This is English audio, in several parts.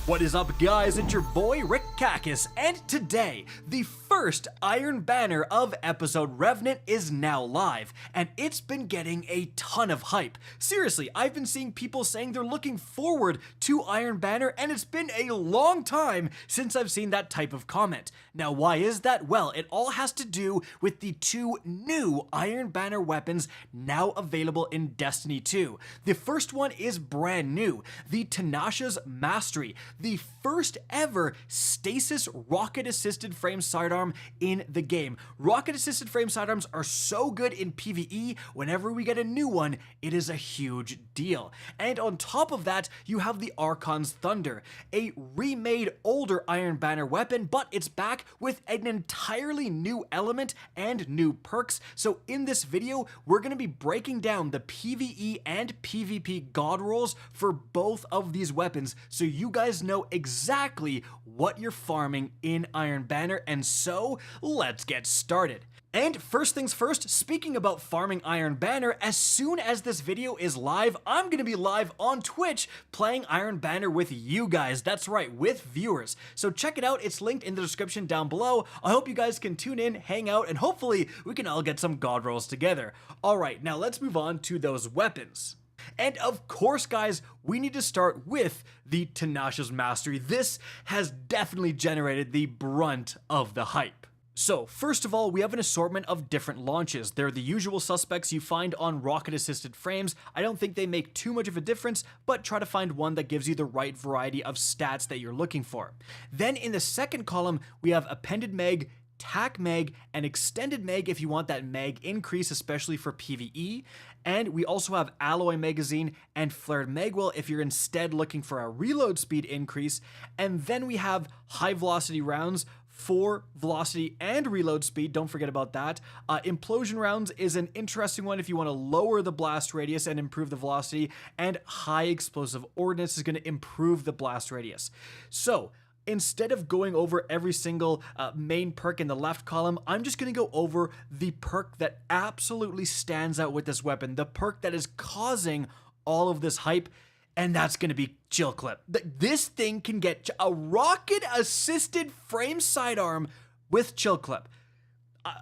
What is up, guys? It's your boy Rick Kakis, and today, the first Iron Banner of episode Revenant is now live, and it's been getting a ton of hype. Seriously, I've been seeing people saying they're looking forward to Iron Banner, and it's been a long time since I've seen that type of comment. Now, why is that? Well, it all has to do with the two new Iron Banner weapons now available in Destiny 2. The first one is brand new, the Tinasha's Mastery, the first ever stasis rocket-assisted frame sidearm in the game. Rocket-assisted frame sidearms are so good in PvE, whenever we get a new one, it is a huge deal. And on top of that, you have the Archon Thunder, a remade older Iron Banner weapon, but it's back with an entirely new element and new perks. So in this video, we're going to be breaking down the PvE and PvP god rolls for both of these weapons, so you guys know exactly what you're farming in Iron Banner, and so let's get started. And first things first, speaking about farming Iron Banner, as soon as this video is live, I'm going to be live on Twitch playing Iron Banner with you guys. That's right, with viewers. So check it out, it's linked in the description down below. I hope you guys can tune in, hang out, and hopefully we can all get some god rolls together. Alright, now let's move on to those weapons. And of course, guys, we need to start with the Tinasha's Mastery. This has definitely generated the brunt of the hype. So, first of all, we have an assortment of different launches. They're the usual suspects you find on rocket-assisted frames. I don't think they make too much of a difference, but try to find one that gives you the right variety of stats that you're looking for. Then in the second column, we have Appended Mag, Tac Mag, and Extended Mag if you want that mag increase, especially for PvE. And we also have Alloy Magazine and Flared Magwell if you're instead looking for a reload speed increase. And then we have High Velocity Rounds for velocity and reload speed, don't forget about that. Implosion Rounds is an interesting one if you want to lower the blast radius and improve the velocity, and High Explosive Ordnance is going to improve the blast radius. So, instead of going over every single main perk in the left column, I'm just going to go over the perk that absolutely stands out with this weapon, the perk that is causing all of this hype, and that's going to be Chill Clip. This thing can get a rocket-assisted frame sidearm with Chill Clip.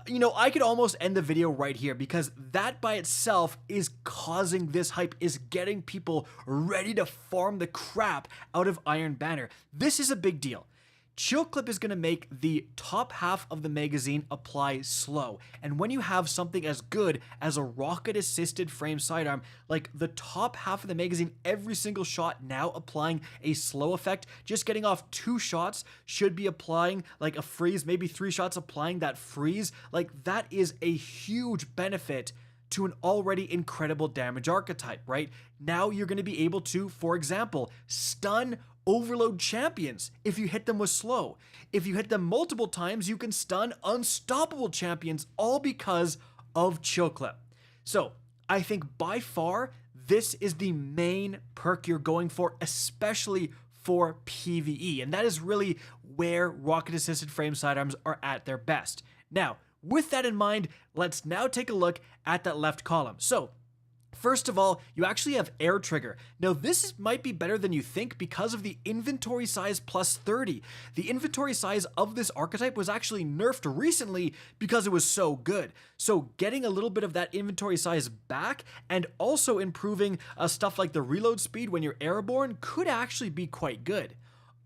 You know, I could almost end the video right here because that by itself is causing this hype, is getting people ready to farm the crap out of Iron Banner. This is a big deal. Chill Clip is going to make the top half of the magazine apply slow, and when you have something as good as a rocket-assisted frame sidearm, like the top half of the magazine, every single shot now applying a slow effect, just getting off 2 shots should be applying like a freeze, maybe 3 shots applying that freeze, like that is a huge benefit to an already incredible damage archetype, right? Now you're going to be able to, for example, stun overload champions if you hit them with slow. If you hit them multiple times, you can stun unstoppable champions, all because of Chill Clip. So I think by far this is the main perk you're going for, especially for PvE, and that is really where rocket assisted frame sidearms are at their best. Now, with that in mind, let's now take a look at that left column. So first of all, you actually have Air Trigger. Now this might be better than you think because of the inventory size plus 30. The inventory size of this archetype was actually nerfed recently because it was so good. So getting a little bit of that inventory size back and also improving stuff like the reload speed when you're airborne could actually be quite good.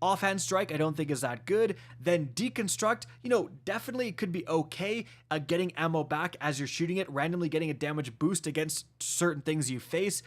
Offhand Strike, I don't think is that good. Then Deconstruct, you know, definitely could be okay getting ammo back as you're shooting it, randomly getting a damage boost against certain things you face.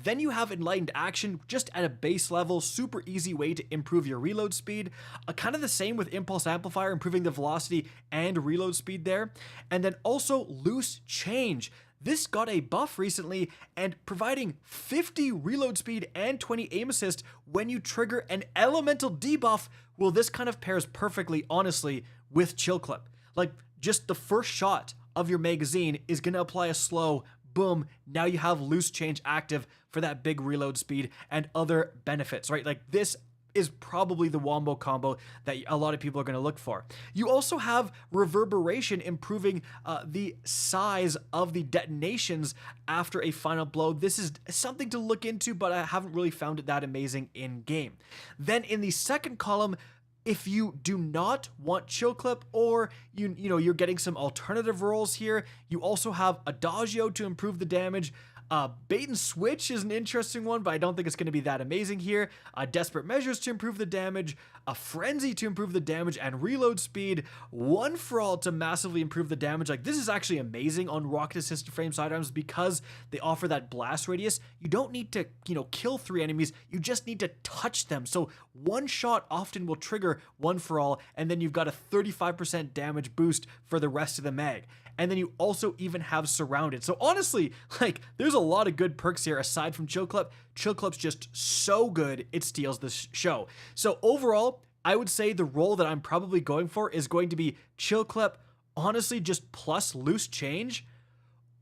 Then you have Enlightened Action, just at a base level, super easy way to improve your reload speed. Kind of the same with Impulse Amplifier, improving the velocity and reload speed there. And then also Loose Change. This got a buff recently and providing 50 reload speed and 20 aim assist when you trigger an elemental debuff. Well, this kind of pairs perfectly, honestly, with Chill Clip. Like, just the first shot of your magazine is going to apply a slow, boom, now you have Loose Change active for that big reload speed and other benefits, right? Like, this is probably the wombo combo that a lot of people are going to look for. You also have reverberation, improving the size of the detonations after a final blow. This is something to look into, but I haven't really found it that amazing in game. Then in the second column, if you do not want Chill Clip, or you're getting some alternative rolls here, you also have Adagio to improve the damage. Bait and Switch is an interesting one, but I don't think it's going to be that amazing here. Desperate Measures to improve the damage, a Frenzy to improve the damage and reload speed, One for All to massively improve the damage. Like, this is actually amazing on rocket assisted frame sidearms because they offer that blast radius. You don't need to, kill 3 enemies, you just need to touch them. So one shot often will trigger One for All, and then you've got a 35% damage boost for the rest of the mag. And then you also even have Surrounded. So honestly, like, there's a lot of good perks here aside from Chill Clip. Chill Clip's just so good, it steals this show. So overall, I would say the role that I'm probably going for is going to be Chill Clip, honestly just plus loose change,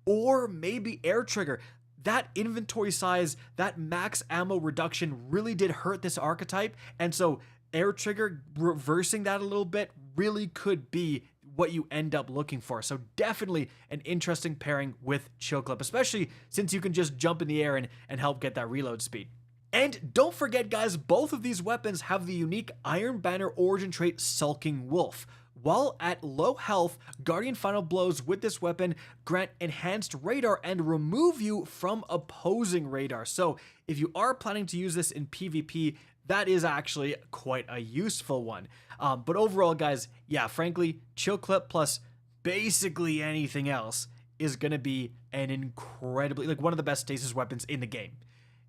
or maybe Air Trigger. That inventory size, that max ammo reduction really did hurt this archetype, and so Air Trigger reversing that a little bit really could be what you end up looking for. So definitely an interesting pairing with Chill Clip, especially since you can just jump in the air and help get that reload speed. And don't forget, guys, both of these weapons have the unique Iron Banner origin trait Sulking Wolf. While at low health, Guardian Final Blows with this weapon grant enhanced radar and remove you from opposing radar. So if you are planning to use this in PvP, that is actually quite a useful one. But overall, guys, yeah, frankly, Chill Clip plus basically anything else is going to be an incredibly, like, one of the best stasis weapons in the game.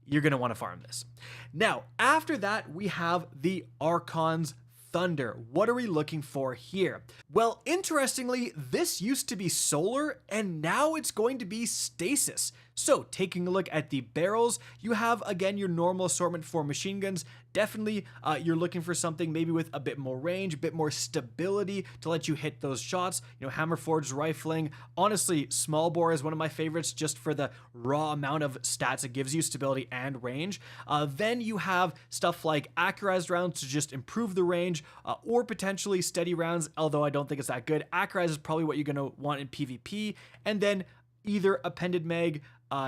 You're going to want to farm this. Now, after that, we have the Archon's Thunder. What are we looking for here? Well, interestingly, this used to be solar, and now it's going to be stasis. So, taking a look at the barrels, you have, again, your normal assortment for machine guns. Definitely, you're looking for something maybe with a bit more range, a bit more stability to let you hit those shots. Hammer forged rifling. Honestly, small bore is one of my favorites just for the raw amount of stats it gives you, stability and range. Then you have stuff like accurized rounds to just improve the range, or potentially steady rounds, although I don't think it's that good. Accurized is probably what you're going to want in PvP. And then either appended mag,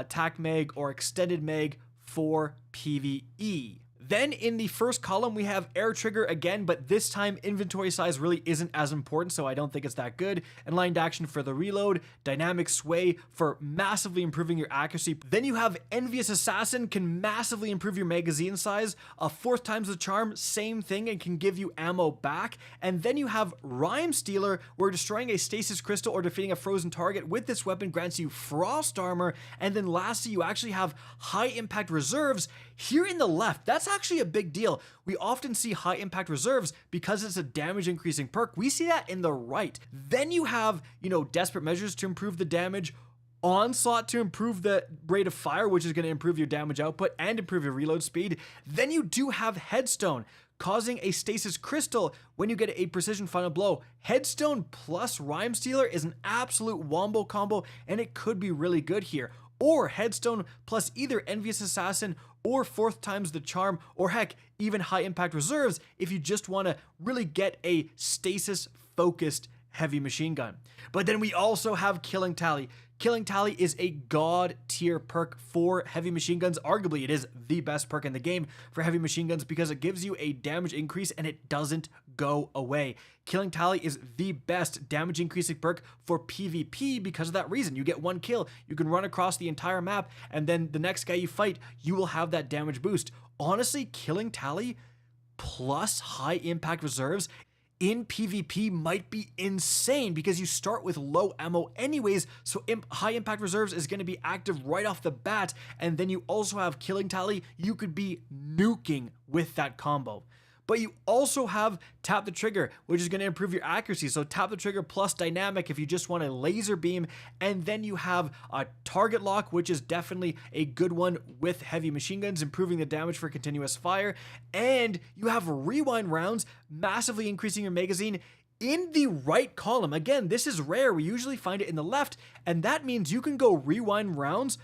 tac mag, or extended mag for PvE. Then in the first column, we have Air Trigger again, but this time inventory size really isn't as important, so I don't think it's that good. Aligned Action for the reload, Dynamic Sway for massively improving your accuracy. Then you have Envious Assassin, can massively improve your magazine size. 4th times the charm, same thing, and can give you ammo back. And then you have Rhyme Stealer, where destroying a stasis crystal or defeating a frozen target with this weapon grants you Frost Armor. And then lastly, you actually have High Impact Reserves. Here in the left, that's actually a big deal. We often see High Impact Reserves because it's a damage increasing perk. We see that in the right. Then you have, Desperate Measures to improve the damage, Onslaught to improve the rate of fire, which is going to improve your damage output and improve your reload speed. Then you do have Headstone, causing a stasis crystal when you get a precision final blow. Headstone plus Rhyme Stealer is an absolute wombo combo, and it could be really good here. Or Headstone plus either Envious Assassin or 4th times the charm, or heck, even High Impact Reserves if you just want to really get a stasis focused heavy machine gun. But then we also have Killing Tally. Killing Tally is a god tier perk for heavy machine guns. Arguably, it is the best perk in the game for heavy machine guns because it gives you a damage increase and it doesn't go away. Killing Tally is the best damage increasing perk for PvP because of that reason. You get 1 kill, you can run across the entire map, and then the next guy you fight, you will have that damage boost. Honestly, Killing Tally plus High Impact Reserves in PvP might be insane because you start with low ammo anyways, so High Impact Reserves is going to be active right off the bat, and then you also have Killing Tally. You could be nuking with that combo. But you also have Tap the Trigger, which is going to improve your accuracy. So Tap the Trigger plus Dynamic if you just want a laser beam. And then you have a Target Lock, which is definitely a good one with heavy machine guns, improving the damage for continuous fire. And you have Rewind Rounds, massively increasing your magazine in the right column. Again, this is rare. We usually find it in the left. And that means you can go Rewind Rounds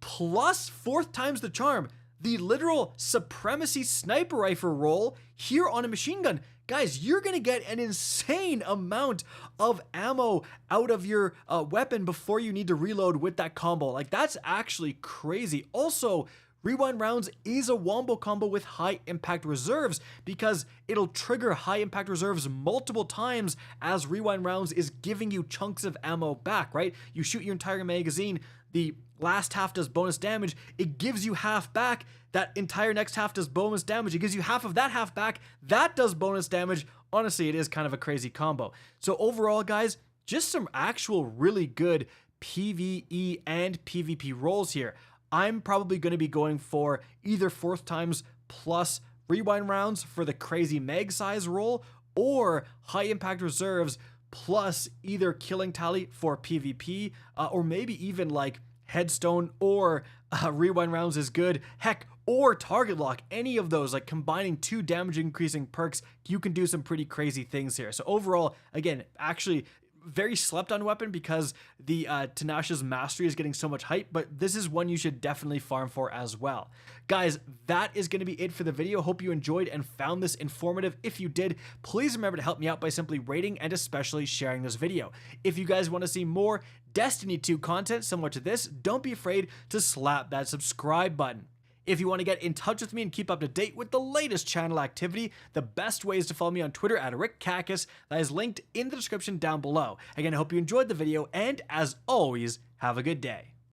plus 4th times the charm. the literal supremacy sniper rifle roll here on a machine gun. Guys, you're gonna get an insane amount of ammo out of your weapon before you need to reload with that combo. Like, that's actually crazy. Also, Rewind Rounds is a wombo combo with high impact reserves because it'll trigger high impact reserves multiple times as Rewind Rounds is giving you chunks of ammo back, right? You shoot your entire magazine, the last half does bonus damage, it gives you half back, that entire next half does bonus damage, it gives you half of that half back, that does bonus damage. Honestly, it is kind of a crazy combo. So overall, guys, just some actual really good PvE and PvP rolls here. I'm probably going to be going for either fourth times plus Rewind Rounds for the crazy mag size roll, or high impact reserves plus either killing tally for PvP, or maybe even like headstone or Rewind Rounds is good. Heck, or target lock. Any of those, like combining 2 damage increasing perks, you can do some pretty crazy things here. So overall, again, actually very slept on weapon because the Tinasha's mastery is getting so much hype, but this is one you should definitely farm for as well. Guys, that is going to be it for the video. Hope you enjoyed and found this informative. If you did, please remember to help me out by simply rating and especially sharing this video. If you guys want to see more Destiny 2 content similar to this, don't be afraid to slap that subscribe button. If you want to get in touch with me and keep up to date with the latest channel activity, the best way is to follow me on Twitter at RickKakis. That is linked in the description down below. Again, I hope you enjoyed the video, and as always, have a good day.